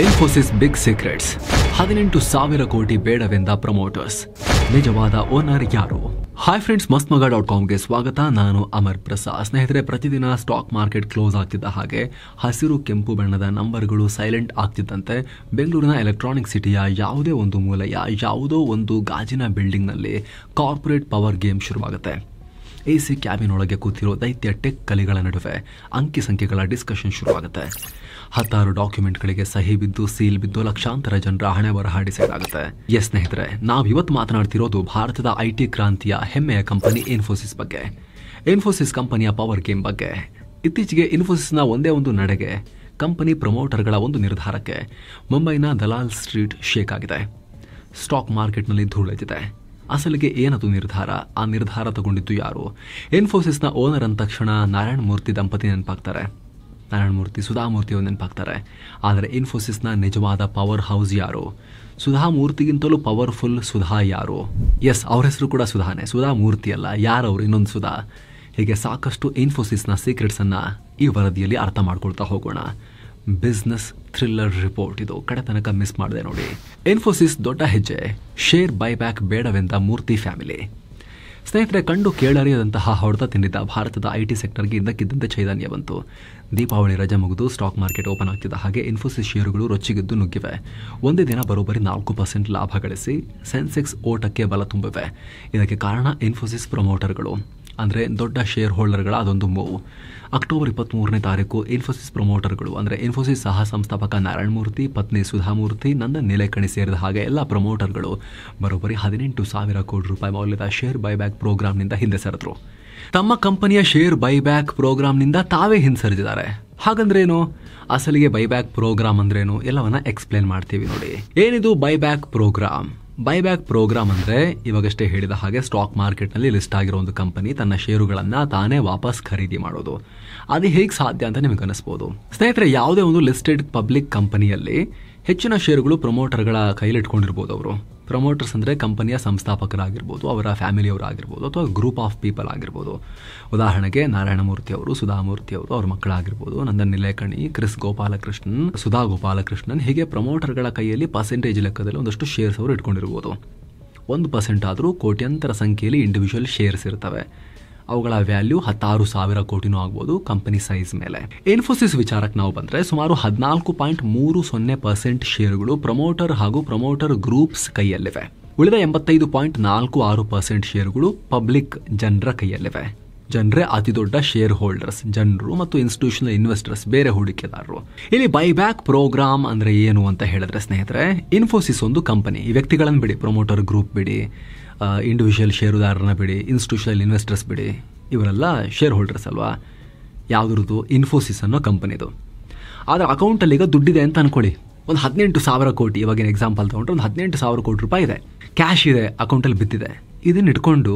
Infosys big secrets. 18,000 crore ಬೇಡವೆಂದ promoters. ನಿಜವಾದ owner ಯಾರು? ಹಾಯ್ ಫ್ರೆಂಡ್ಸ್, ಮಸ್ತ್ಮಗ.comಗೆ ಸ್ವಾಗತ. ನಾನು ಅಮರ್ ಪ್ರಸಾದ್. ಸ್ನೇಹಿತರೆ, ಪ್ರತಿದಿನ ಸ್ಟಾಕ್ ಮಾರ್ಕೆಟ್ ಕ್ಲೋಸ್ ಆಗ್ತಿದ್ದ ಹಾಗೆ ಹಸಿರು ಕೆಂಪು ಬಣ್ಣದ ನಂಬರ್ಗಳು ಸೈಲೆಂಟ್ ಆಗ್ತಿದ್ದಂತೆ ಬೆಂಗಳೂರಿನ ಎಲೆಕ್ಟ್ರಾನಿಕ್ ಸಿಟಿಯ ಯಾವುದೇ ಒಂದು ಮೂಲೆಯ ಯಾವುದೋ ಒಂದು ಗಾಜಿನ ಬಿಲ್ಡಿಂಗ್ನಲ್ಲಿ ಕಾರ್ಪೊರೇಟ್ ಪವರ್ ಗೇಮ್ ಶುರುವಾಗುತ್ತೆ. AC ಕ್ಯಾಬಿನ್ ಒಳಗೆ ಕೂತಿರೋ ದೈತ್ಯ ಟೆಕ್ ಕಲಿಗಳ ನಡುವೆ ಅಂಕಿ ಸಂಖ್ಯೆಗಳ ಡಿಸ್ಕಷನ್ ಶುರುವಾಗುತ್ತೆ. 16 ಡಾಕ್ಯುಮೆಂಟ್ಗಳಿಗೆ ಸಹಿ ಬಿದ್ದು ಸೀಲ್ ಬಿದ್ದು ಲಕ್ಷಾಂತರ ಜನರ ಹಣೆ ಬರಹ ಡಿಸೈಡ್ ಆಗುತ್ತೆ. ಎಸ್ ಸ್ನೇಹಿತರೆ, ನಾವಿವತ್ತು ಮಾತನಾಡ್ತಿರೋದು ಭಾರತದ IT ಕ್ರಾಂತಿಯ ಹೆಮ್ಮೆಯ ಕಂಪನಿ ಇನ್ಫೋಸಿಸ್ ಬಗ್ಗೆ. ಇನ್ಫೋಸಿಸ್ ಕಂಪನಿಯ ಪವರ್ ಗೇಮ್ ಬಗ್ಗೆ. ಇತ್ತೀಚೆಗೆ ಇನ್ಫೋಸಿಸ್ನ ಒಂದೇ ಒಂದು ನಡೆಗೆ, ಕಂಪನಿ ಪ್ರಮೋಟರ್ಗಳ ಒಂದು ನಿರ್ಧಾರಕ್ಕೆ ಮುಂಬೈನ ದಲಾಲ್ ಸ್ಟ್ರೀಟ್ ಶೇಕ್ ಆಗಿದೆ. ಸ್ಟಾಕ್ ಮಾರ್ಕೆಟ್ನಲ್ಲಿ ಧೂಳೆದ್ದಿದೆ. ಅಸಲಿಗೆ ಏನದು ನಿರ್ಧಾರ? ಆ ನಿರ್ಧಾರ ತಗೊಂಡಿದ್ದು ಯಾರು? ಇನ್ಫೋಸಿಸ್ನ ಓನರ್ ಅಂದ ತಕ್ಷಣ ನಾರಾಯಣ ಮೂರ್ತಿ ದಂಪತಿ ನೆನಪಾಗ್ತಾರೆ. ನಾರಾಯಣ ಮೂರ್ತಿ, ಸುಧಾಮೂರ್ತಿ ಅವರು ನೆನಪಾಗ್ತಾರೆ. ಆದರೆ ಇನ್ಫೋಸಿಸ್ನ ನಿಜವಾದ ಪವರ್ ಹೌಸ್ ಯಾರು? ಸುಧಾಮೂರ್ತಿಗಿಂತಲೂ ಪವರ್ಫುಲ್ ಸುಧಾ ಯಾರು? ಎಸ್, ಅವ್ರ ಹೆಸರು ಕೂಡ ಸುಧಾನೆ. ಸುಧಾಮೂರ್ತಿ ಅಲ್ಲ, ಯಾರವರು? ಇನ್ನೊಂದು ಸುಧಾ. ಹೀಗೆ ಸಾಕಷ್ಟು ಇನ್ಫೋಸಿಸ್ನ ಸೀಕ್ರೆಟ್ಸನ್ನು ಈ ವರದಿಯಲ್ಲಿ ಅರ್ಥ ಮಾಡ್ಕೊಳ್ತಾ ಹೋಗೋಣ. ಬಿಸ್ನೆಸ್ ಥ್ರಿಲ್ಲರ್ ರಿಪೋರ್ಟ್ ಇದು. ಕಡೆ ತನಕ ಮಿಸ್ ಮಾಡಿದೆ ನೋಡಿ. ಇನ್ಫೋಸಿಸ್ ದೊಡ್ಡ ಹೆಜ್ಜೆ, ಶೇರ್ ಬೈಬ್ಯಾಕ್ ಬೇಡವೆಂದ ಮೂರ್ತಿ ಫ್ಯಾಮಿಲಿ. ಸ್ನೇಹಿತರೆ, ಕಂಡು ಕೇಳರಿಯದಂತಹ ಹೊಡೆತ ತಿಂದಿದ್ದ ಭಾರತದ IT ಸೆಕ್ಟರ್ಗೆ ಇದ್ದಕ್ಕಿದ್ದಂತೆ ಚೈತನ್ಯ ಬಂತು. ದೀಪಾವಳಿ ರಜೆ ಮುಗಿದು ಸ್ಟಾಕ್ ಮಾರ್ಕೆಟ್ ಓಪನ್ ಆಗ್ತಿದ್ದ ಹಾಗೆ ಇನ್ಫೋಸಿಸ್ ಷೇರುಗಳು ರೊಚ್ಚಿಗೆದ್ದು ನುಗ್ಗಿವೆ. ಒಂದೇ ದಿನ ಬರೋಬ್ಬರಿ 4% ಲಾಭ ಗಳಿಸಿ ಸೆನ್ಸೆಕ್ಸ್ ಓಟಕ್ಕೆ ಬಲ ತುಂಬಿವೆ. ಇದಕ್ಕೆ ಕಾರಣ ಇನ್ಫೋಸಿಸ್ ಪ್ರಮೋಟರ್ಗಳು, ಅಂದರೆ ದೊಡ್ಡ ಶೇರ್ ಹೋಲ್ಡರ್ಗಳ ಅದೊಂದು ಮೂವ್. ಅಕ್ಟೋಬರ್ 23ನೇ ತಾರೀಕು ಇನ್ಫೋಸಿಸ್ ಪ್ರಮೋಟರ್ಗಳು, ಅಂದರೆ ಇನ್ಫೋಸಿಸ್ ಸಹ ಸಂಸ್ಥಾಪಕ ನಾರಾಯಣ ಮೂರ್ತಿ, ಪತ್ನಿ ಸುಧಾಮೂರ್ತಿ, ನಂದನ್ ನೀಲೇಕಣಿ ಸೇರಿದ ಹಾಗೆ ಎಲ್ಲ ಪ್ರಮೋಟರ್ಗಳು ಬರೋಬ್ಬರಿ 18,000 ಕೋಟಿ ರೂಪಾಯಿ ಮೌಲ್ಯದ ಶೇರ್ ಬೈಬ್ಯಾಕ್ ಪ್ರೋಗ್ರಾಂನಿಂದ ಹಿಂದೆ ಸರಿದ್ರು. ತಮ್ಮ ಕಂಪನಿಯ ಶೇರ್ ಬೈಬ್ಯಾಕ್ ಪ್ರೋಗ್ರಾಂನಿಂದ ತಾವೇ ಹಿಂಸರಿದಿದ್ದಾರೆ. ಹಾಗಂದ್ರೇನು? ಅಸಲಿಗೆ ಬೈಬ್ಯಾಕ್ ಪ್ರೋಗ್ರಾಮ್ ಅಂದ್ರೇನು ಎಲ್ಲವನ್ನ ಎಕ್ಸ್ಪ್ಲೇನ್ ಮಾಡ್ತೀವಿ ನೋಡಿ. ಏನಿದು ಬೈಬ್ಯಾಕ್ ಪ್ರೋಗ್ರಾಮ್? ಬೈಬ್ಯಾಕ್ ಪ್ರೋಗ್ರಾಮ್ ಅಂದರೆ ಇವಾಗಷ್ಟೇ ಹೇಳಿದ ಹಾಗೆ ಸ್ಟಾಕ್ ಮಾರ್ಕೆಟ್ನಲ್ಲಿ ಲಿಸ್ಟ್ ಆಗಿರೋ ಒಂದು ಕಂಪನಿ ತನ್ನ ಷೇರುಗಳನ್ನು ತಾನೇ ವಾಪಸ್ ಖರೀದಿ ಮಾಡೋದು. ಅದು ಹೇಗೆ ಸಾಧ್ಯ ಅಂತ ನಿಮಗೆ ಅನಿಸ್ಬೋದು. ಸ್ನೇಹಿತರೆ, ಯಾವುದೇ ಒಂದು ಲಿಸ್ಟೆಡ್ ಪಬ್ಲಿಕ್ ಕಂಪನಿಯಲ್ಲಿ ಹೆಚ್ಚಿನ ಷೇರುಗಳು ಪ್ರಮೋಟರ್ಗಳ ಕೈಲಿಟ್ಕೊಂಡಿರ್ಬೋದು. ಅವರು ಪ್ರಮೋಟರ್ಸ್ ಅಂದರೆ ಕಂಪನಿಯ ಸಂಸ್ಥಾಪಕರಾಗಿರ್ಬೋದು, ಅವರ ಫ್ಯಾಮಿಲಿಯವರಾಗಿರ್ಬೋದು, ಅಥವಾ ಗ್ರೂಪ್ ಆಫ್ ಪೀಪಲ್ ಆಗಿರ್ಬೋದು. ಉದಾಹರಣೆಗೆ ನಾರಾಯಣ ಮೂರ್ತಿ ಅವರು, ಸುಧಾಮೂರ್ತಿ ಅವರು, ಅವ್ರ ಮಕ್ಕಳಾಗಿರ್ಬೋದು, ನಂದನ್ ನೀಲೇಕಣಿ, ಕ್ರಿಸ್ ಗೋಪಾಲಕೃಷ್ಣನ್, ಸುಧಾ ಗೋಪಾಲಕೃಷ್ಣನ್. ಹೀಗೆ ಪ್ರಮೋಟರ್ಗಳ ಕೈಯಲ್ಲಿ ಪರ್ಸೆಂಟೇಜ್ ಲೆಕ್ಕದಲ್ಲಿ ಒಂದಷ್ಟು ಶೇರ್ಸ್ ಅವರು ಇಟ್ಕೊಂಡಿರ್ಬೋದು. 1% ಆದರೂ ಕೋಟ್ಯಂತರ ಸಂಖ್ಯೆಯಲ್ಲಿ ಇಂಡಿವಿಜುವಲ್ ಶೇರ್ಸ್ ಇರ್ತವೆ. ಅವುಗಳ ವ್ಯಾಲ್ಯೂ 16,000 ಕೋಟಿನೂ ಆಗ್ಬೋದು ಕಂಪನಿ ಸೈಜ್ ಮೇಲೆ. ಇನ್ಫೋಸಿಸ್ ವಿಚಾರಕ್ಕೆ ನಾವು ಬಂದರೆ ಸುಮಾರು 14.30% ಶೇರುಗಳು ಪ್ರಮೋಟರ್ ಹಾಗೂ ಪ್ರಮೋಟರ್ ಗ್ರೂಪ್ಸ್ ಕೈಯಲ್ಲಿವೆ. ಉಳಿದ 85.46% ಶೇರುಗಳು ಪಬ್ಲಿಕ್ ಜನರ ಕೈಯಲ್ಲಿವೆ. ಜನರೇ ಅತಿ ದೊಡ್ಡ ಶೇರ್ ಹೋಲ್ಡರ್ಸ್, ಜನರು ಮತ್ತು ಇನ್ಸ್ಟಿಟ್ಯೂಷನಲ್ ಇನ್ವೆಸ್ಟರ್ಸ್, ಬೇರೆ ಹೂಡಿಕೆದಾರರು. ಇಲ್ಲಿ ಬೈಬ್ಯಾಕ್ ಪ್ರೋಗ್ರಾಮ್ ಅಂದ್ರೆ ಏನು ಅಂತ ಹೇಳಿದ್ರೆ ಸ್ನೇಹಿತರೆ, ಇನ್ಫೋಸಿಸ್ ಒಂದು ಕಂಪನಿ. ಈ ವ್ಯಕ್ತಿಗಳನ್ನು ಬಿಡಿ, ಪ್ರಮೋಟರ್ ಗ್ರೂಪ್ ಬಿಡಿ, ಇಂಡಿವಿಜುವಲ್ ಷೇರುದಾರರನ್ನ ಬಿಡಿ, ಇನ್ಸ್ಟಿಟ್ಯೂಷನಲ್ ಇನ್ವೆಸ್ಟರ್ಸ್ ಬಿಡಿ, ಇವರೆಲ್ಲ ಶೇರ್ ಹೋಲ್ಡರ್ಸ್ ಅಲ್ವಾ? ಯಾವುದ್ರದ್ದು? ಇನ್ಫೋಸಿಸ್ ಅನ್ನೋ ಕಂಪನಿದು. ಆದರೆ ಅಕೌಂಟಲ್ಲಿ ಈಗ ದುಡ್ಡಿದೆ ಅಂತ ಅನ್ಕೊಳ್ಳಿ, ಒಂದು 18,000 ಕೋಟಿ. ಇವಾಗಿನ ಎಕ್ಸಾಂಪಲ್ ತೊಗೊಂಡ್ರೆ ಒಂದು 18,000 ಕೋಟಿ ರೂಪಾಯಿ ಇದೆ, ಕ್ಯಾಶ್ ಇದೆ, ಅಕೌಂಟಲ್ಲಿ ಬಿದ್ದಿದೆ. ಇದನ್ನ ಇಟ್ಕೊಂಡು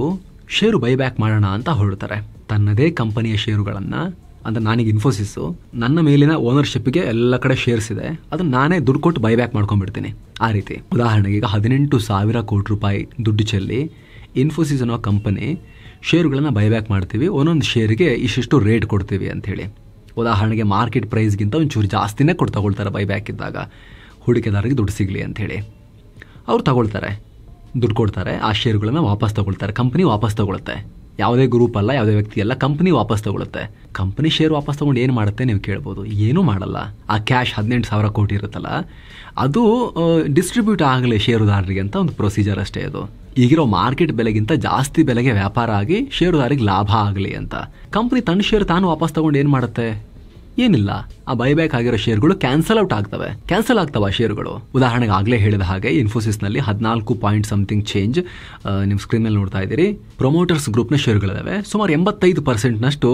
ಶೇರು ಬೈಬ್ಯಾಕ್ ಮಾಡೋಣ ಅಂತ ಹೊರಡ್ತಾರೆ. ತನ್ನದೇ ಕಂಪನಿಯ ಷೇರುಗಳನ್ನು, ಅಂದರೆ ನಾನೀಗ ಇನ್ಫೋಸಿಸ್ಸು, ನನ್ನ ಮೇಲಿನ ಓನರ್ಶಿಪ್ಗೆ ಎಲ್ಲ ಕಡೆ ಶೇರ್ಸ್ ಇದೆ, ಅದನ್ನು ನಾನೇ ದುಡ್ಡು ಕೊಟ್ಟು ಬೈಬ್ಯಾಕ್ ಮಾಡ್ಕೊಂಡ್ಬಿಡ್ತೀನಿ. ಆ ರೀತಿ ಉದಾಹರಣೆಗೆ ಈಗ 18,000 ಕೋಟಿ ರೂಪಾಯಿ ದುಡ್ಡು ಚೆಲ್ಲಿ ಇನ್ಫೋಸಿಸ್ ಅನ್ನೋ ಕಂಪನಿ ಶೇರುಗಳನ್ನು ಬೈಬ್ಯಾಕ್ ಮಾಡ್ತೀವಿ, ಒಂದೊಂದು ಶೇರಿಗೆ ಇಷ್ಟಿಷ್ಟು ರೇಟ್ ಕೊಡ್ತೀವಿ ಅಂಥೇಳಿ. ಉದಾಹರಣೆಗೆ ಮಾರ್ಕೆಟ್ ಪ್ರೈಸ್ಗಿಂತ ಒಂಚೂರು ಜಾಸ್ತಿನೇ ತಗೊಳ್ತಾರೆ ಬೈಬ್ಯಾಕ್ ಇದ್ದಾಗ, ಹೂಡಿಕೆದಾರರಿಗೆ ದುಡ್ಡು ಸಿಗಲಿ ಅಂಥೇಳಿ. ಅವ್ರು ತಗೊಳ್ತಾರೆ, ದುಡ್ಡು ಕೊಡ್ತಾರೆ, ಆ ಶೇರುಗಳನ್ನು ವಾಪಸ್ ತಗೊಳ್ತಾರೆ, ಕಂಪನಿ ವಾಪಸ್ ತಗೊಳುತ್ತೆ. ಯಾವುದೇ ಗ್ರೂಪ್ ಅಲ್ಲ, ಯಾವುದೇ ವ್ಯಕ್ತಿ ಅಲ್ಲ, ಕಂಪನಿ ವಾಪಸ್ ತಗೊಳುತ್ತೆ. ಕಂಪನಿ ಶೇರ್ ವಾಪಸ್ ತಗೊಂಡು ಏನು ಮಾಡುತ್ತೆ ನೀವು ಕೇಳ್ಬೋದು. ಏನೂ ಮಾಡಲ್ಲ. ಆ ಕ್ಯಾಶ್ 18,000 ಕೋಟಿ ಇರುತ್ತಲ್ಲ, ಅದು ಡಿಸ್ಟ್ರಿಬ್ಯೂಟ್ ಆಗಲಿ ಷೇರುದಾರರಿಗೆ ಅಂತ ಒಂದು ಪ್ರೊಸೀಜರ್ ಅಷ್ಟೇ. ಅದು ಈಗಿರೋ ಮಾರ್ಕೆಟ್ ಬೆಲೆಗಿಂತ ಜಾಸ್ತಿ ಬೆಲೆಗೆ ವ್ಯಾಪಾರ ಆಗಿ ಷೇರುದಾರಿಗೆ ಲಾಭ ಆಗಲಿ ಅಂತ. ಕಂಪನಿ ತನ್ನ ಶೇರ್ ತಾನು ವಾಪಸ್ ತಗೊಂಡು ಏನು ಮಾಡುತ್ತೆ? ಏನಿಲ್ಲ, ಆ ಬೈಬ್ಯಾಕ್ ಆಗಿರೋ ಶೇರ್ಗಳು ಕ್ಯಾನ್ಸಲ್ ಆಗ್ತವೆ ಆ ಶೇರುಗಳು. ಉದಾಹರಣೆಗೆ ಆಗಲೇ ಹೇಳಿದ ಹಾಗೆ ಇನ್ಫೋಸಿಸ್ನಲ್ಲಿ 14 ಪಾಯಿಂಟ್ ಸಮಥಿಂಗ್ ಚೇಂಜ್ ನಿಮ್ಮ ಸ್ಕ್ರೀನಲ್ಲಿ ನೋಡ್ತಾ ಇದ್ದೀರಿ ಪ್ರಮೋಟರ್ಸ್ ಗ್ರೂಪ್ನ ಶೇರುಗಳಿದಾವೆ. ಸುಮಾರು 85%ನಷ್ಟು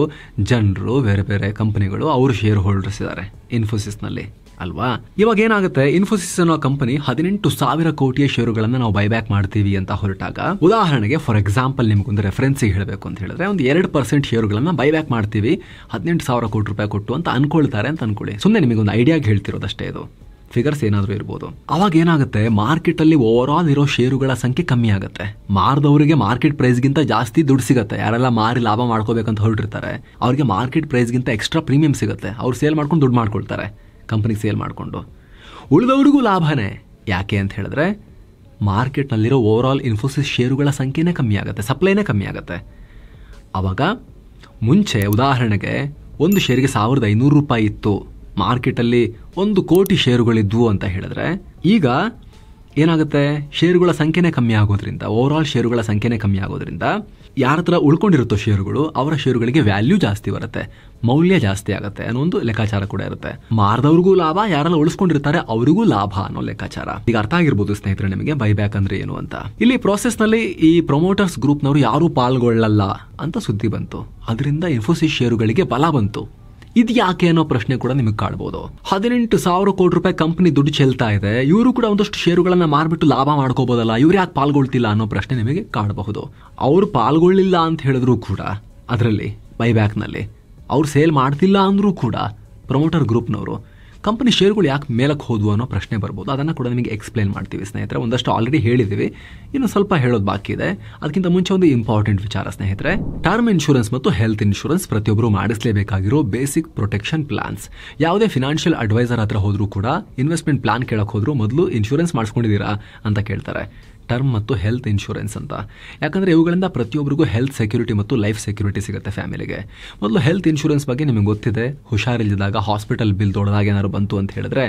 ಜನರು, ಬೇರೆ ಬೇರೆ ಕಂಪನಿಗಳು, ಅವರು ಶೇರ್ ಹೋಲ್ಡರ್ಸ್ ಇದ್ದಾರೆ ಇನ್ಫೋಸಿಸ್ನಲ್ಲಿ ಅಲ್ವಾ? ಇವಾಗ ಏನಾಗುತ್ತೆ, ಇನ್ಫೋಸಿಸ್ ಅನ್ನೋ ಕಂಪನಿ 18,000 ಕೋಟಿಯ ಶೇರುಗಳನ್ನು ನಾವು ಬೈಬ್ಯಾಕ್ ಮಾಡ್ತೀವಿ ಅಂತ ಹೊರಟಾಗ, ಉದಾಹರಣೆಗೆ ಫಾರ್ ಎಕ್ಸಾಂಪಲ್ ನಿಮ್ಗೊಂದು ರೆಫರೆನ್ಸಿಗೆ ಹೇಳಬೇಕು ಅಂತ ಹೇಳಿದ್ರೆ, ಒಂದು 2% ಶೇರುಗಳನ್ನು ಬೈಬ್ಯಾಕ್ ಮಾಡ್ತೀವಿ 18,000 ಕೋಟಿ ರೂಪಾಯಿ ಕೊಟ್ಟು ಅಂತ ಅನ್ಕೊಳ್ತಾರೆ ಅಂತ ಅನ್ಕೊಳ್ಳಿ. ಸುಮ್ಮನೆ ನಿಮಗೊಂದು ಐಡಿಯಾಗೆ ಹೇಳ್ತಿರೋದಷ್ಟೇ, ಇದು ಫಿಗರ್ಸ್ ಏನಾದರೂ ಇರ್ಬೋದು. ಅವಾಗ ಏನಾಗುತ್ತೆ, ಮಾರ್ಕೆಟ್ ಅಲ್ಲಿ ಓವರ್ ಆಲ್ ಇರೋ ಶೇರುಗಳ ಸಂಖ್ಯೆ ಕಮ್ಮಿ ಆಗುತ್ತೆ. ಮಾರ್ದವರಿಗೆ ಮಾರ್ಕೆಟ್ ಪ್ರೈಸ್ಗಿಂತ ಜಾಸ್ತಿ ದುಡ್ಡು ಸಿಗುತ್ತೆ. ಯಾರೆಲ್ಲ ಮಾರಿ ಲಾಭ ಮಾಡ್ಕೋಬೇಕಂತ ಹೊರಟಿರ್ತಾರೆ ಅವ್ರಿಗೆ ಮಾರ್ಕೆಟ್ ಪ್ರೈಸ್ಗಿಂತ ಎಕ್ಸ್ಟ್ರಾ ಪ್ರೀಮಿಯಂ ಸಿಗುತ್ತೆ. ಅವ್ರು ಸೇಲ್ ಮಾಡ್ಕೊಂಡು ದುಡ್ಡು ಮಾಡ್ಕೊಳ್ತಾರೆ, ಕಂಪನಿಗೆ ಸೇಲ್ ಮಾಡಿಕೊಂಡು. ಉಳಿದವ್ರಿಗೂ ಲಾಭನೇ. ಯಾಕೆ ಅಂತ ಹೇಳಿದ್ರೆ ಮಾರ್ಕೆಟ್ನಲ್ಲಿರೋ ಓವರ್ ಆಲ್ ಇನ್ಫೋಸಿಸ್ ಷೇರುಗಳ ಸಂಖ್ಯೆನೇ ಕಮ್ಮಿ ಆಗುತ್ತೆ, ಸಪ್ಲೈನೇ ಕಮ್ಮಿ ಆಗುತ್ತೆ. ಆವಾಗ ಮುಂಚೆ ಉದಾಹರಣೆಗೆ ಒಂದು ಶೇರಿಗೆ 1500 ರೂಪಾಯಿ ಇತ್ತು, ಮಾರ್ಕೆಟಲ್ಲಿ 1 ಕೋಟಿ ಷೇರುಗಳಿದ್ವು ಅಂತ ಹೇಳಿದ್ರೆ ಈಗ ಏನಾಗುತ್ತೆ, ಷೇರುಗಳ ಸಂಖ್ಯೆನೇ ಕಮ್ಮಿ ಆಗೋದ್ರಿಂದ, ಓವರ್ ಆಲ್ ಷೇರುಗಳ ಸಂಖ್ಯೆನೇ ಕಮ್ಮಿ ಆಗೋದ್ರಿಂದ ಯಾರ ಹತ್ರ ಉಳ್ಕೊಂಡಿರುತ್ತೋ ಷೇರುಗಳು ಅವರ ಷೇರುಗಳಿಗೆ ವ್ಯಾಲ್ಯೂ ಜಾಸ್ತಿ ಬರುತ್ತೆ, ಮೌಲ್ಯ ಜಾಸ್ತಿ ಆಗುತ್ತೆ ಅನ್ನೋ ಒಂದು ಲೆಕ್ಕಾಚಾರ ಕೂಡ ಇರುತ್ತೆ. ಮಾರದವ್ರಿಗೂ ಲಾಭ, ಯಾರೆಲ್ಲ ಉಳಿಸ್ಕೊಂಡಿರ್ತಾರೆ ಅವರಿಗೂ ಲಾಭ ಅನ್ನೋ ಲೆಕ್ಕಾಚಾರ. ಈಗ ಅರ್ಥ ಆಗಿರ್ಬೋದು ಸ್ನೇಹಿತರೆ ನಿಮಗೆ ಬೈಬ್ಯಾಕ್ ಅಂದ್ರೆ ಏನು ಅಂತ. ಇಲ್ಲಿ ಪ್ರೋಸೆಸ್ ನಲ್ಲಿ ಈ ಪ್ರೊಮೋಟರ್ಸ್ ಗ್ರೂಪ್ನವರು ಯಾರು ಪಾಲ್ಗೊಳ್ಳಲ್ಲ ಅಂತ ಸುದ್ದಿ ಬಂತು, ಅದರಿಂದ ಇನ್ಫೋಸಿಸ್ ಷೇರುಗಳಿಗೆ ಬಲ ಬಂತು. ಇದು ಯಾಕೆ ಅನ್ನೋ ಪ್ರಶ್ನೆ ಕೂಡ ನಿಮಗೆ ಕಾಡ್ಬೋದು. 18,000 ಕೋಟಿ ರೂಪಾಯಿ ಕಂಪನಿ ದುಡ್ಡು ಚೆಲ್ತಾ ಇದೆ, ಇವರು ಕೂಡ ಒಂದಷ್ಟು ಷೇರುಗಳನ್ನ ಮಾರ್ಬಿಟ್ಟು ಲಾಭ ಮಾಡ್ಕೋಬಹುದಲ್ಲ, ಇವ್ರು ಯಾಕೆ ಪಾಲ್ಗೊಳ್ತಿಲ್ಲ ಅನ್ನೋ ಪ್ರಶ್ನೆ ನಿಮಗೆ ಕಾಡಬಹುದು. ಅವ್ರು ಪಾಲ್ಗೊಳ್ಳಿಲ್ಲ ಅಂತ ಹೇಳಿದ್ರು ಕೂಡ ಅದರಲ್ಲಿ ಬೈಬ್ಯಾಕ್ನಲ್ಲಿ ಅವ್ರು ಸೇಲ್ ಮಾಡ್ತಿಲ್ಲ ಅಂದ್ರೂ ಕೂಡ ಪ್ರಮೋಟರ್ ಗ್ರೂಪ್ನವರು ಕಂಪನಿ ಷೇರುಗಳು ಯಾಕೆ ಮೇಲಕ್ಕೆ ಹೋದ್ವು ಅನ್ನೋ ಪ್ರಶ್ನೆ ಬರ್ಬೋದು. ಅದನ್ನು ಕೂಡ ನಿಮಗೆ ಎಕ್ಸ್ಪ್ಲೇನ್ ಮಾಡ್ತೀವಿ ಸ್ನೇಹಿತರೆ. ಒಂದಷ್ಟು ಆಲ್ರೆಡಿ ಹೇಳಿದ್ದೀವಿ, ಇನ್ನು ಸ್ವಲ್ಪ ಹೇಳೋದು ಬಾಕಿ ಇದೆ. ಅದಕ್ಕಿಂತ ಮುಂಚೆ ಒಂದು ಇಂಪಾರ್ಟೆಂಟ್ ವಿಚಾರ ಸ್ನೇಹಿತರೆ, ಟರ್ಮ್ ಇನ್ಶೂರೆನ್ಸ್ ಮತ್ತು ಹೆಲ್ತ್ ಇನ್ಶೂರೆನ್ಸ್ ಪ್ರತಿಯೊಬ್ಬರು ಮಾಡಿಸಲೇಬೇಕಾಗಿರೋ ಬೇಸಿಕ್ ಪ್ರೊಟೆಕ್ಷನ್ ಪ್ಲಾನ್ಸ್. ಯಾವುದೇ ಫಿನಾನ್ಷಿಯಲ್ ಅಡ್ವೈಸರ್ ಹತ್ರ ಹೋದ್ರೂ ಕೂಡ ಇನ್ವೆಸ್ಟ್ಮೆಂಟ್ ಪ್ಲಾನ್ ಕೇಳಕ್ ಹೋದ್ರು ಮೊದಲು ಇನ್ಶೂರೆನ್ಸ್ ಮಾಡಿಸ್ಕೊಂಡಿದ್ದೀರಾ ಅಂತ ಕೇಳ್ತಾರೆ, ಟರ್ಮ್ ಮತ್ತು ಹೆಲ್ತ್ ಇನ್ಶೂರೆನ್ಸ್ ಅಂತ. ಯಾಕಂದರೆ ಇವುಗಳಿಂದ ಪ್ರತಿಯೊಬ್ಬರಿಗೂ ಹೆಲ್ತ್ ಸೆಕ್ಯೂರಿಟಿ ಮತ್ತು ಲೈಫ್ ಸೆಕ್ಯೂರಿಟಿ ಸಿಗುತ್ತೆ ಫ್ಯಾಮಿಲಿಗೆ. ಮೊದಲು ಹೆಲ್ತ್ ಇನ್ಶೂರೆನ್ಸ್ ಬಗ್ಗೆ ನಿಮಗೆ ಗೊತ್ತಿದೆ, ಹುಷಾರಿಲ್ಲದಾಗ ಹಾಸ್ಪಿಟಲ್ ಬಿಲ್ ದೊಡ್ಡದಾಗಿ ಏನಾದ್ರು ಬಂತು ಅಂತ ಹೇಳಿದ್ರೆ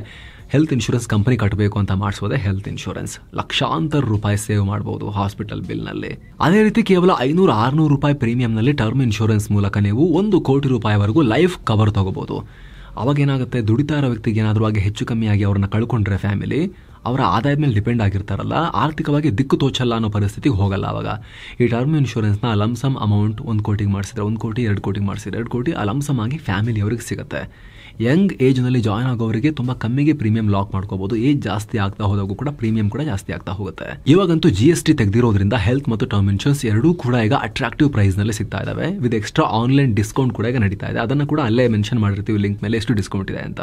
ಹೆಲ್ತ್ ಇನ್ಶೂರೆನ್ಸ್ ಕಂಪನಿ ಕಟ್ಟಬೇಕು ಅಂತ ಮಾಡಿಸೋದೆ ಹೆಲ್ತ್ ಇನ್ಶೂರೆನ್ಸ್. ಲಕ್ಷಾಂತರ ರೂಪಾಯಿ ಸೇವ್ ಮಾಡಬಹುದು ಹಾಸ್ಪಿಟಲ್ ಬಿಲ್ನಲ್ಲಿ. ಅದೇ ರೀತಿ ಕೇವಲ 500-600 ರೂಪಾಯಿ ಪ್ರೀಮಿಯಂನಲ್ಲಿ ಟರ್ಮ್ ಇನ್ಶೂರೆನ್ಸ್ ಮೂಲಕ ನೀವು 1 ಕೋಟಿ ರೂಪಾಯಿವರೆಗೂ ಲೈಫ್ ಕವರ್ ತಗೋಬಹುದು. ಅವಾಗ ಏನಾಗುತ್ತೆ, ದುಡಿತಾ ಇರೋ ವ್ಯಕ್ತಿಗೆ ಏನಾದರೂ ಆಗಿ ಹೆಚ್ಚು ಕಮ್ಮಿ ಆಗಿ ಅವ್ರನ್ನ ಕಳ್ಕೊಂಡ್ರೆ ಫ್ಯಾಮಿಲಿ ಅವರ ಆದಾಯದ ಮೇಲೆ ಡಿಪೆಂಡ್ ಆಗಿರ್ತಾರಲ್ಲ, ಆರ್ಥಿಕವಾಗಿ ದಿಕ್ಕು ತೋಚಲ್ಲ ಅನ್ನೋ ಪರಿಸ್ಥಿತಿಗೆ ಹೋಗಲ್ಲ. ಅವಾಗ ಈ ಟರ್ಮ್ ಇನ್ಶೂರೆನ್ಸ್ನ ಲಮ್ಸಮ್ ಅಮೌಂಟ್ 1 ಕೋಟಿಗೆ ಮಾಡಿಸಿದ್ರೆ 1 ಕೋಟಿ, 2 ಕೋಟಿಗೆ ಮಾಡಿಸಿದ್ರೆ 2 ಕೋಟಿ ಆ ಲಮ್ಸಮ್ ಆಗಿ ಫ್ಯಾಮಿಲಿ ಅವರಿಗೆ ಸಿಗುತ್ತೆ. ಯಂಗ್ ಏಜ್ನಲ್ಲಿ ಜಾಯ್ನ್ ಆಗೋರಿಗೆ ತುಂಬ ಕಮ್ಮಿಗೆ ಪ್ರೀಮಿಯಂ ಲಾಕ್ ಮಾಡ್ಕೋಬಹುದು. ಏಜ್ ಜಾಸ್ತಿ ಆಗ್ತಾ ಹೋದಾಗೂ ಕೂಡ ಪ್ರೀಮಿಯಂ ಕೂಡ ಜಾಸ್ತಿ ಆಗ್ತಾ ಹೋಗುತ್ತೆ. ಇವಾಗಂತೂ GST ತೆಗೆದಿರೋದ್ರಿಂದ ಹೆಲ್ತ್ ಮತ್ತು ಟರ್ಮ್ ಇನ್ಶೂರೆನ್ಸ್ ಎರಡೂ ಕೂಡ ಈಗ ಅಟ್ರಾಕ್ಟಿವ್ ಪ್ರೈಸ್ ನಲ್ಲಿ ಸಿಗ್ತಾ ಇದಾವೆ. ವಿತ್ ಎಕ್ಸ್ಟ್ರಾ ಆನ್ಲೈನ್ ಡಿಸ್ಕೌಂಟ್ ಕೂಡ ಈಗ ನಡೀತಾ ಇದೆ. ಅದನ್ನು ಕೂಡ ಅಲ್ಲೇ ಮೆನ್ಷನ್ ಮಾಡಿರ್ತೀವಿ ಲಿಂಕ್ ಮೇಲೆ ಎಷ್ಟು ಡಿಸ್ಕೌಂಟ್ ಇದೆ ಅಂತ.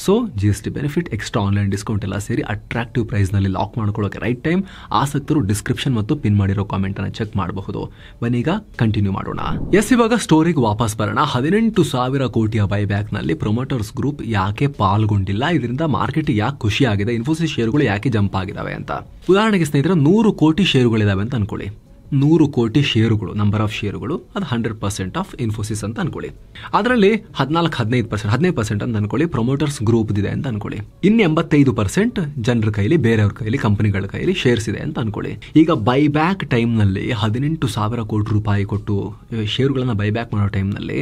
So GST benefit, extra online discount ಎಲ್ಲ ಸೇರಿ ಅಟ್ರಾಕ್ಟಿವ್ ಪ್ರೈಸ್ ನಲ್ಲಿ ಲಾಕ್ ಮಾಡ್ಕೊಳ್ಳೋಕೆ ರೈಟ್ ಟೈಮ್. ಆಸಕ್ತರು ಡಿಸ್ಕ್ರಿಪ್ಷನ್ ಮತ್ತು ಪಿನ್ ಮಾಡಿರೋ ಕಾಮೆಂಟ್ ಅನ್ನು ಚೆಕ್ ಮಾಡಬಹುದು. ಬನ್ನೀಗ ಕಂಟಿನ್ಯೂ ಮಾಡೋಣ. ಎಸ್, ಇವಾಗ ಸ್ಟೋರಿಗೆ ವಾಪಸ್ ಬರೋಣ. 18,000 ಕೋಟಿಯ ಬೈಬ್ಯಾಕ್ ನಲ್ಲಿ ಪ್ರೊಮೋಟರ್ಸ್ ಗ್ರೂಪ್ ಯಾಕೆ ಪಾಲ್ಗೊಂಡಿಲ್ಲ, ಇದರಿಂದ ಮಾರ್ಕೆಟ್ ಯಾಕೆ ಖುಷಿ ಆಗಿದೆ, ಇನ್ಫೋಸಿಸ್ ಷೇರುಗಳು ಯಾಕೆ ಜಂಪ್ ಆಗಿದಾವೆ ಅಂತ. ಉದಾಹರಣೆಗೆ ಸ್ನೇಹಿತರೆ 100 ಕೋಟಿ ಷೇರುಗಳಿದಾವೆ ಅಂತ ಅನ್ಕೊಳ್ಳಿ. 100 ಕೋಟಿ ಷೇರುಗಳು, ನಂಬರ್ ಆಫ್ ಷೇರುಗಳು, ಅದು 100% ಆಫ್ ಇನ್ಫೋಸಿಸ್ ಅಂತ ಅನ್ಕೊಳ್ಳಿ. ಅದರಲ್ಲಿ 15% ಅಂತ ಅನ್ಕೊಳ್ಳಿ ಪ್ರೊಮೋಟರ್ಸ್ ಗ್ರೂಪ್ ಇದೆ ಅಂತ ಅನ್ಕೊಳ್ಳಿ. ಇನ್ನು 85% ಜನರ ಕೈಲಿ, ಬೇರೆಯವ್ರ ಕೈಲಿ, ಕಂಪನಿಗಳ ಕೈಲಿ ಶೇರ್ಸ್ ಇದೆ ಅಂತ ಅನ್ಕೊಳ್ಳಿ. ಈಗ ಬೈಬ್ಯಾಕ್ ಟೈಮ್ ನಲ್ಲಿ 18,000 ಕೋಟಿ ರೂಪಾಯಿ ಕೊಟ್ಟು ಶೇರುಗಳನ್ನ ಬೈಬ್ಯಾಕ್ ಮಾಡೋ ಟೈಮ್ ನಲ್ಲಿ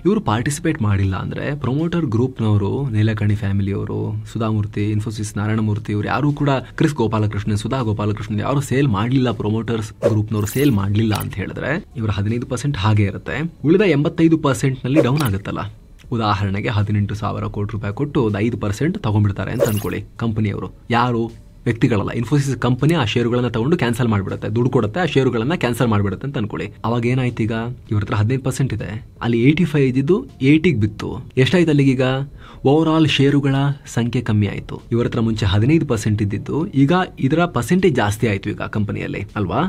ಇವರು ಪಾರ್ಟಿಸಿಪೇಟ್ ಮಾಡಿಲ್ಲ ಅಂದ್ರೆ ಪ್ರೊಮೋಟರ್ ಗ್ರೂಪ್ನವರು, ನೀಲಕಣಿ ಫ್ಯಾಮಿಲಿಯವರು, ಸುಧಾಮೂರ್ತಿ, ಇನ್ಫೋಸಿಸ್ ನಾರಾಯಣಮೂರ್ತಿ, ಇವರು ಯಾರು ಕೂಡ, ಕ್ರಿಸ್ ಗೋಪಾಲಕೃಷ್ಣನ್, ಸುಧಾ ಗೋಪಾಲಕೃಷ್ಣನ್ ಯಾರು ಸೇಲ್ ಮಾಡಲಿಲ್ಲ, ಪ್ರೊಮೋಟರ್ಸ್ ಗ್ರೂಪ್ನವರು ಸೇಲ್ ಮಾಡಲಿಲ್ಲ ಅಂತ ಹೇಳಿದ್ರೆ ಇವರ 15% ಹಾಗೆ ಇರುತ್ತೆ. ಉಳಿದ 85% ನಲ್ಲಿ ಡೌನ್ ಆಗುತ್ತಲ್ಲ. ಉದಾಹರಣೆಗೆ 18,000 ಕೋಟಿ ರೂಪಾಯಿ ಕೊಟ್ಟು 5% ತಗೊಂಡ್ಬಿಡ್ತಾರೆ ಅಂತ ಅನ್ಕೊಳ್ಳಿ ಕಂಪನಿಯವರು. ಯಾರು? ವ್ಯಕ್ತಿಗಳಲ್ಲ, ಇನ್ಫೋಸಿಸ್ ಕಂಪನಿ ಆ ಷೇರುಗಳನ್ನ ತಗೊಂಡು ಕ್ಯಾನ್ಸಲ್ ಮಾಡಿಬಿಡುತ್ತೆ, ದುಡ್ಡು ಕೊಡುತ್ತೆ, ಆ ಷೇರುಗಳನ್ನ ಕ್ಯಾನ್ಸಲ್ ಮಾಡಿಬಿಡುತ್ತೆ ಅಂತ ಅನ್ಕೊಳ್ಳಿ. ಅವಾಗ ಏನಾಯ್ತು, ಈಗ ಇವ್ರ ಹತ್ರ 15% ಇದೆ, ಅಲ್ಲಿ 85 ಇದ್ದಿದ್ದು 80ಗೆ ಬಿತ್ತು. ಎಷ್ಟಾಯ್ತು ಅಲ್ಲಿಗೀಗ? ಓವರ್ ಆಲ್ ಷೇರುಗಳ ಸಂಖ್ಯೆ ಕಮ್ಮಿ ಆಯ್ತು. ಇವ್ರ ಹತ್ರ ಮುಂಚೆ 15% ಇದ್ದಿದ್ದು ಈಗ ಇದರ ಪರ್ಸೆಂಟೇಜ್ ಜಾಸ್ತಿ ಆಯ್ತು ಈಗ ಕಂಪನಿಯಲ್ಲಿ, ಅಲ್ವಾ?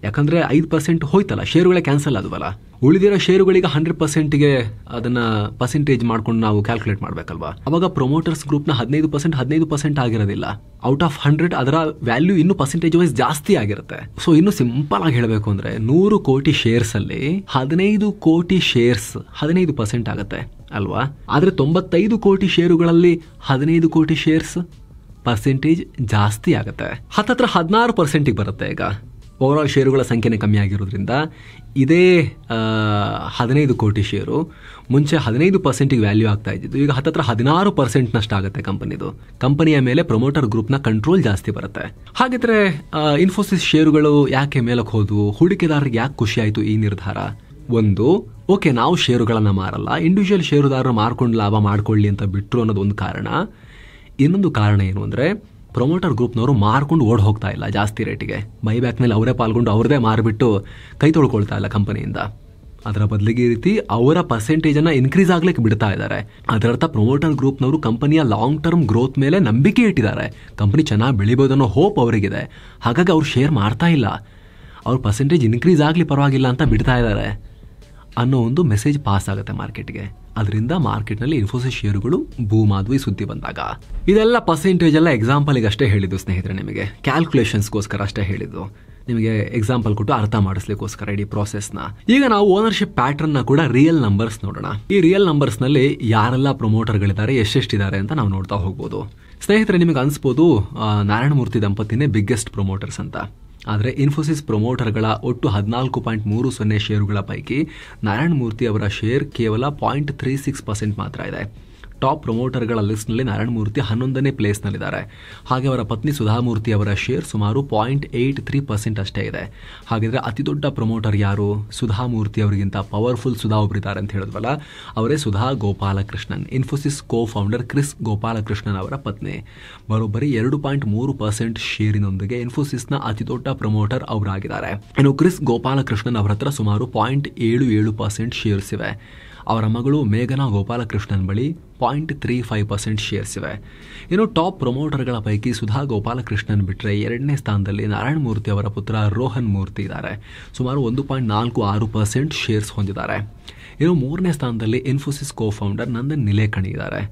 ಯಾಕಂದ್ರೆ 5% ಹೋಯ್ತಲ್ಲ, ಷೇರುಗಳೇ ಕ್ಯಾನ್ಸಲ್ ಆದವಲ್ಲ. ಉಳಿದಿರೋ ಷೇರುಗಳಿಗೆ 100%ಗೆ ಅದನ್ನ ಪರ್ಸೆಂಟೇಜ್ ಮಾಡ್ಕೊಂಡು ನಾವು ಕ್ಯಾಲ್ಕುಲೇಟ್ ಮಾಡ್ಬೇಕಲ್ವಾ. ಅವಾಗ ಪ್ರೊಮೋಟರ್ಸ್ ಗ್ರೂಪ್ ನ 15% ಆಗಿರೋದಿಲ್ಲ. ಔಟ್ ಆಫ್ 100 ಅದರ ವ್ಯಾಲ್ಯೂ ಇನ್ನು ಪರ್ಸೆಂಟೇಜ್ ವೈಸ್ ಜಾಸ್ತಿ ಆಗಿರುತ್ತೆ. ಸೊ ಇನ್ನು ಸಿಂಪಲ್ ಆಗಿ ಹೇಳಬೇಕು ಅಂದ್ರೆ 100 ಕೋಟಿ ಶೇರ್ಸ್ ಅಲ್ಲಿ 15 ಕೋಟಿ ಶೇರ್ಸ್ 15% ಆಗುತ್ತೆ ಅಲ್ವಾ. ಆದ್ರೆ 95 ಕೋಟಿ ಷೇರುಗಳಲ್ಲಿ 15 ಕೋಟಿ ಶೇರ್ಸ್ ಪರ್ಸೆಂಟೇಜ್ ಜಾಸ್ತಿ ಆಗುತ್ತೆ. ಹತ್ತತ್ರ 16% ಬರುತ್ತೆ. ಈಗ ಓವರ್ ಆಲ್ ಷೇರುಗಳ ಸಂಖ್ಯೆನೇ ಕಮ್ಮಿ ಆಗಿರೋದ್ರಿಂದ ಇದೇ 15 ಕೋಟಿ ಷೇರು ಮುಂಚೆ 15% ವ್ಯಾಲ್ಯೂ ಆಗ್ತಾ ಇದ್ದಿದ್ದು ಈಗ ಹತ್ತತ್ರ 16% ಆಗುತ್ತೆ ಕಂಪನಿದು. ಕಂಪನಿಯ ಮೇಲೆ ಪ್ರೊಮೋಟರ್ ಗ್ರೂಪ್ನ ಕಂಟ್ರೋಲ್ ಜಾಸ್ತಿ ಬರುತ್ತೆ. ಹಾಗಿದ್ರೆ ಇನ್ಫೋಸಿಸ್ ಷೇರುಗಳು ಯಾಕೆ ಮೇಲಕ್ಕೆ ಹೋದ್ವು? ಹೂಡಿಕೆದಾರರಿಗೆ ಯಾಕೆ ಖುಷಿ ಆಯಿತು ಈ ನಿರ್ಧಾರ? ಒಂದು, ಓಕೆ ನಾವು ಷೇರುಗಳನ್ನ ಮಾರಲ್ಲ, ಇಂಡಿವಿಜುವಲ್ ಷೇರುದಾರರು ಮಾರ್ಕೊಂಡು ಲಾಭ ಮಾಡ್ಕೊಳ್ಳಿ ಅಂತ ಬಿಟ್ರು ಅನ್ನೋದು ಒಂದು ಕಾರಣ. ಇನ್ನೊಂದು ಕಾರಣ ಏನು ಅಂದರೆ ಪ್ರೊಮೋಟರ್ ಗ್ರೂಪ್ನವರು ಮಾರ್ಕೊಂಡು ಓಡ್ ಹೋಗ್ತಾ ಇಲ್ಲ ಜಾಸ್ತಿ ರೇಟಿಗೆ. ಬೈಬ್ಯಾಕ್ನಲ್ಲಿ ಅವರೇ ಪಾಲ್ಗೊಂಡು ಅವ್ರದೇ ಮಾರಿಬಿಟ್ಟು ಕೈ ತೊಳ್ಕೊಳ್ತಾ ಇಲ್ಲ ಕಂಪನಿಯಿಂದ. ಅದರ ಬದಲಿಗೆ ಈ ರೀತಿ ಅವರ ಪರ್ಸೆಂಟೇಜನ್ನು ಇನ್ಕ್ರೀಸ್ ಆಗ್ಲಿಕ್ಕೆ ಬಿಡ್ತಾ ಇದ್ದಾರೆ. ಅದರರ್ಥ ಪ್ರೊಮೋಟರ್ ಗ್ರೂಪ್ನವರು ಕಂಪನಿಯ ಲಾಂಗ್ ಟರ್ಮ್ ಗ್ರೋತ್ ಮೇಲೆ ನಂಬಿಕೆ ಇಟ್ಟಿದ್ದಾರೆ. ಕಂಪನಿ ಚೆನ್ನಾಗಿ ಬೆಳಿಬೋದನ್ನೋ ಹೋಪ್ ಅವರಿಗಿದೆ. ಹಾಗಾಗಿ ಅವ್ರು ಶೇರ್ ಮಾರ್ತಾ ಇಲ್ಲ, ಅವ್ರ ಪರ್ಸೆಂಟೇಜ್ ಇನ್ಕ್ರೀಸ್ ಆಗಲಿ ಪರವಾಗಿಲ್ಲ ಅಂತ ಬಿಡ್ತಾ ಇದ್ದಾರೆ. ಅನ್ನೋ ಒಂದು ಮೆಸೇಜ್ ಪಾಸ್ ಆಗುತ್ತೆ ಮಾರ್ಕೆಟ್ಗೆ. ಅದರಿಂದ ಮಾರ್ಕೆಟ್ನಲ್ಲಿ ಇನ್ಫೋಸಿಸ್ ಶೇರುಗಳು ಬೂಮ್ ಆದ್ವು ಈ ಸುದ್ದಿ ಬಂದಾಗ. ಇದೆಲ್ಲ ಪರ್ಸೆಂಟೇಜ್ ಎಲ್ಲ ಎಕ್ಸಾಂಪಲ್ಗೆ ಅಷ್ಟೇ ಹೇಳಿದ್ದು ಸ್ನೇಹಿತರೆ, ನಿಮಗೆ ಕ್ಯಾಲ್ಕುಲೇಷನ್ಸ್ಗೋಸ್ಕರ ಅಷ್ಟೇ ಹೇಳಿದ್ದು, ನಿಮಗೆ ಎಕ್ಸಾಂಪಲ್ ಕೊಟ್ಟು ಅರ್ಥ ಮಾಡಿಸ್ಲಿಕ್ಕೋಸ್ಕರ ಇಡೀ ಪ್ರಾಸೆಸ್ನ. ಈಗ ನಾವು ಓನರ್ಶಿಪ್ ಪ್ಯಾಟರ್ನ್ ನ ಕೂಡ ರಿಯಲ್ ನಂಬರ್ಸ್ ನೋಡೋಣ. ಈ ರಿಯಲ್ ನಂಬರ್ಸ್ ನಲ್ಲಿ ಯಾರೆಲ್ಲ ಪ್ರಮೋಟರ್ಗಳಿದ್ದಾರೆ, ಎಷ್ಟೆಷ್ಟಿದ್ದಾರೆ ಅಂತ ನಾವು ನೋಡ್ತಾ ಹೋಗ್ಬೋದು. ಸ್ನೇಹಿತರೆ, ನಿಮಗೆ ಅನ್ಸ್ಬೋದು ನಾರಾಯಣಮೂರ್ತಿ ದಂಪತಿನೇ ಬಿಗ್ಗೆಸ್ಟ್ ಪ್ರಮೋಟರ್ಸ್ ಅಂತ. ಆದರೆ ಇನ್ಫೋಸಿಸ್ ಪ್ರಮೋಟರ್ಗಳ ಒಟ್ಟು 14.30 ಶೇರುಗಳ ಪೈಕಿ ನಾರಾಯಣಮೂರ್ತಿ ಅವರ ಶೇರ್ ಕೇವಲ 0.36% ಮಾತ್ರ ಇದೆ. ಟಾಪ್ ಪ್ರಮೋಟರ್ಗಳ ಲಿಸ್ಟ್ನಲ್ಲಿ ನಾರಾಯಣಮೂರ್ತಿ 11ನೇ ಪ್ಲೇಸ್ನಲ್ಲಿದ್ದಾರೆ. ಹಾಗೆ ಅವರ ಪತ್ನಿ ಸುಧಾಮೂರ್ತಿ ಅವರ ಶೇರ್ ಸುಮಾರು 0.83% ಅಷ್ಟೇ ಇದೆ. ಹಾಗಿದ್ರೆ ಅತಿ ದೊಡ್ಡ ಪ್ರಮೋಟರ್ ಯಾರು? ಸುಧಾಮೂರ್ತಿ ಅವರಿಗಿಂತ ಪವರ್ಫುಲ್ ಸುಧಾ ಒಬ್ಬರಿದ್ದಾರೆ ಅಂತ ಹೇಳಿದ್ವಲ್ಲ, ಅವರೇ ಸುಧಾ ಗೋಪಾಲಕೃಷ್ಣನ್, ಇನ್ಫೋಸಿಸ್ ಕೋ ಫೌಂಡರ್ ಕ್ರಿಸ್ ಗೋಪಾಲಕೃಷ್ಣನ್ ಅವರ ಪತ್ನಿ. ಬರೋಬ್ಬರಿ 2.3% ಶೇರಿನೊಂದಿಗೆ ಇನ್ಫೋಸಿಸ್ನ ಅತಿ ದೊಡ್ಡ ಪ್ರಮೋಟರ್ ಅವರಾಗಿದ್ದಾರೆ. ಇನ್ನು ಕ್ರಿಸ್ ಗೋಪಾಲಕೃಷ್ಣನ್ ಅವರ ಹತ್ರ ಸುಮಾರು 0.77% ಶೇರ್ಸ್ ಇವೆ. ಅವರ ಮಗಳು ಮೇಘನಾ ಗೋಪಾಲಕೃಷ್ಣನ್ ಬಳಿ 0.35% ಶೇರ್ಸ್ ಇವೆ. ಇನ್ನು ಟಾಪ್ ಪ್ರಮೋಟರ್ಗಳ ಪೈಕಿ ಸುಧಾ ಗೋಪಾಲಕೃಷ್ಣನ್ ಬಿಟ್ಟರೆ 2ನೇ ಸ್ಥಾನದಲ್ಲಿ ನಾರಾಯಣಮೂರ್ತಿ ಅವರ ಪುತ್ರ ರೋಹನ್ ಮೂರ್ತಿ ಇದ್ದಾರೆ. ಸುಮಾರು 1.46% ಶೇರ್ಸ್ ಹೊಂದಿದ್ದಾರೆ. ಇನ್ನು 3ನೇ ಸ್ಥಾನದಲ್ಲಿ ಇನ್ಫೋಸಿಸ್ ಕೋ ಫೌಂಡರ್ ನಂದನ್ ನಿಲೇಕಣಿ ಇದ್ದಾರೆ.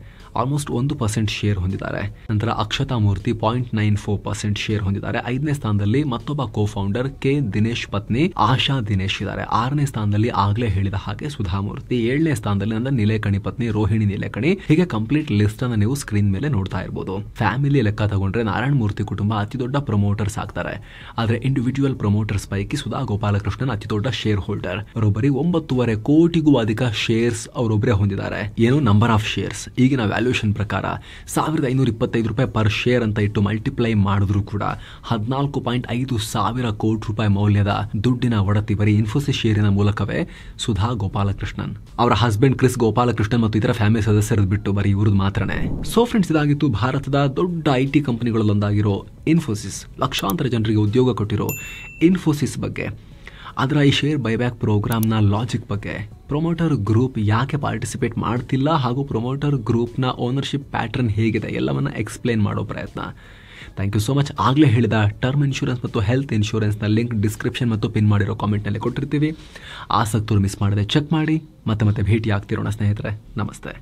ಆಲ್ಮೋಸ್ಟ್ 1% ಶೇರ್ ಹೊಂದಿದ್ದಾರೆ. ನಂತರ ಅಕ್ಷತಾ ಮೂರ್ತಿ 0.94% ಶೇರ್ ಹೊಂದಿದ್ದಾರೆ. 5ನೇ ಸ್ಥಾನದಲ್ಲಿ ಮತ್ತೊಬ್ಬ ಕೋ ಫೌಂಡರ್ ಕೆ ದಿನೇಶ್ ಪತ್ನಿ ಆಶಾ ದಿನೇಶ್ ಇದ್ದಾರೆ. 6ನೇ ಸ್ಥಾನದಲ್ಲಿ ಆಗ್ಲೇ ಹೇಳಿದ ಹಾಗೆ ಸುಧಾಮೂರ್ತಿ. 7ನೇ ಸ್ಥಾನದಲ್ಲಿ ನಂದನ್ ನಿಲೇಕಣಿ ಪತ್ನಿ ರೋಹಿಣಿ ನಿಲೇಕಣಿ. ಹೀಗೆ ಕಂಪ್ಲೀಟ್ ಲಿಸ್ಟ್ ಅನ್ನು ನೀವು ಸ್ಕ್ರೀನ್ ಮೇಲೆ ನೋಡ್ತಾ ಇರಬಹುದು. ಫ್ಯಾಮಿಲಿ ಲೆಕ್ಕ ತಗೊಂಡ್ರೆ ನಾರಾಯಣಮೂರ್ತಿ ಕುಟುಂಬ ಅತಿ ದೊಡ್ಡ ಪ್ರಮೋಟರ್ಸ್ ಆಗ್ತಾರೆ. ಆದ್ರೆ ಇಂಡಿವಿಜುವಲ್ ಪ್ರಮೋಟರ್ಸ್ ಪೈಕಿ ಸುಧಾ ಗೋಪಾಲಕೃಷ್ಣನ್ ಅತಿ ದೊಡ್ಡ ಶೇರ್ ಹೋಲ್ಡರ್. ಬರೋಬ್ಬರಿ 9.5 ಕೋಟಿಗೂ ಅಧಿಕ ಶೇರ್ಸ್ ಅವರೊಬ್ಬರೇ ಹೊಂದಿದ್ದಾರೆ. ಏನು ನಂಬರ್ ಆಫ್ ಶೇರ್ಸ್. ಈಗಿನ ವ್ಯಾಲ್ಯೂಯೇಷನ್ ಪ್ರಕಾರ 1525 ರೂಪಾಯಿ ಪರ್ ಶೇರ್ ಅಂತ ಇಟ್ಟು ಮಲ್ಟಿಪ್ಲೈ ಮಾಡಿದ್ರು ಕೂಡ 14.5 ಸಾವಿರ ಕೋಟಿ ರೂಪಾಯಿ ಮೌಲ್ಯದ ದುಡ್ಡಿನ ಒಡತಿ ಬರೀ ಇನ್ಫೋಸಿಸ್ ಶೇರಿನ ಮೂಲಕವೇ ಸುಧಾ ಗೋಪಾಲಕೃಷ್ಣನ್, ಅವರ ಹಸ್ಬೆಂಡ್ ಕ್ರಿಸ್ ಗೋಪಾಲಕೃಷ್ಣನ್ ಮತ್ತು ಇತರ ಫ್ಯಾಮಿಲಿ ಸದಸ್ಯರದ್ದು ಬಿಟ್ಟು ಬರೀ ಇವ್ರದ್ದು ಮಾತ್ರನೇ. ಸೊ ಫ್ರೆಂಡ್ಸ್, ಇದಾಗಿತ್ತು ಭಾರತದ ದೊಡ್ಡ IT ಕಂಪನಿಗಳಲ್ಲೊಂದಾಗಿರೋ ಇನ್ಫೋಸಿಸ್, ಲಕ್ಷಾಂತರ ಜನರಿಗೆ ಉದ್ಯೋಗ ಕೊಟ್ಟಿರೋ ಇನ್ಫೋಸಿಸ್ ಬಗ್ಗೆ, ಅದರ ಈ ಶೇರ್ ಬೈಬ್ಯಾಕ್ ಪ್ರೋಗ್ರಾಮ್ನ ಲಾಜಿಕ್ ಬಗ್ಗೆ, ಪ್ರೊಮೋಟರ್ ಗ್ರೂಪ್ ಯಾಕೆ ಪಾರ್ಟಿಸಿಪೇಟ್ ಮಾಡ್ತಿಲ್ಲ ಹಾಗೂ ಪ್ರೊಮೋಟರ್ ಗ್ರೂಪ್ನ ಓನರ್ಶಿಪ್ ಪ್ಯಾಟರ್ನ್ ಹೇಗಿದೆ ಎಲ್ಲವನ್ನ ಎಕ್ಸ್ಪ್ಲೇನ್ ಮಾಡೋ ಪ್ರಯತ್ನ. Thank you so much. ಆಗಲೇ ಹೇಳಿದ ಟರ್ಮ್ ಇನ್ಶೂರೆನ್ಸ್ ಮತ್ತು ಹೆಲ್ತ್ ಇನ್ಶೂರೆನ್ಸ್ನ ಲಿಂಕ್ ಡಿಸ್ಕ್ರಿಪ್ಷನ್ ಮತ್ತು ಪಿನ್ ಮಾಡಿರೋ ಕಾಮೆಂಟ್ನಲ್ಲಿ ಕೊಟ್ಟಿರ್ತೀವಿ. ಆಸಕ್ತರು ಮಿಸ್ ಮಾಡದೆ ಚೆಕ್ ಮಾಡಿ. ಮತ್ತೆ ಭೇಟಿ ಆಗ್ತಿರೋಣ ಸ್ನೇಹಿತರೆ. ನಮಸ್ತೆ.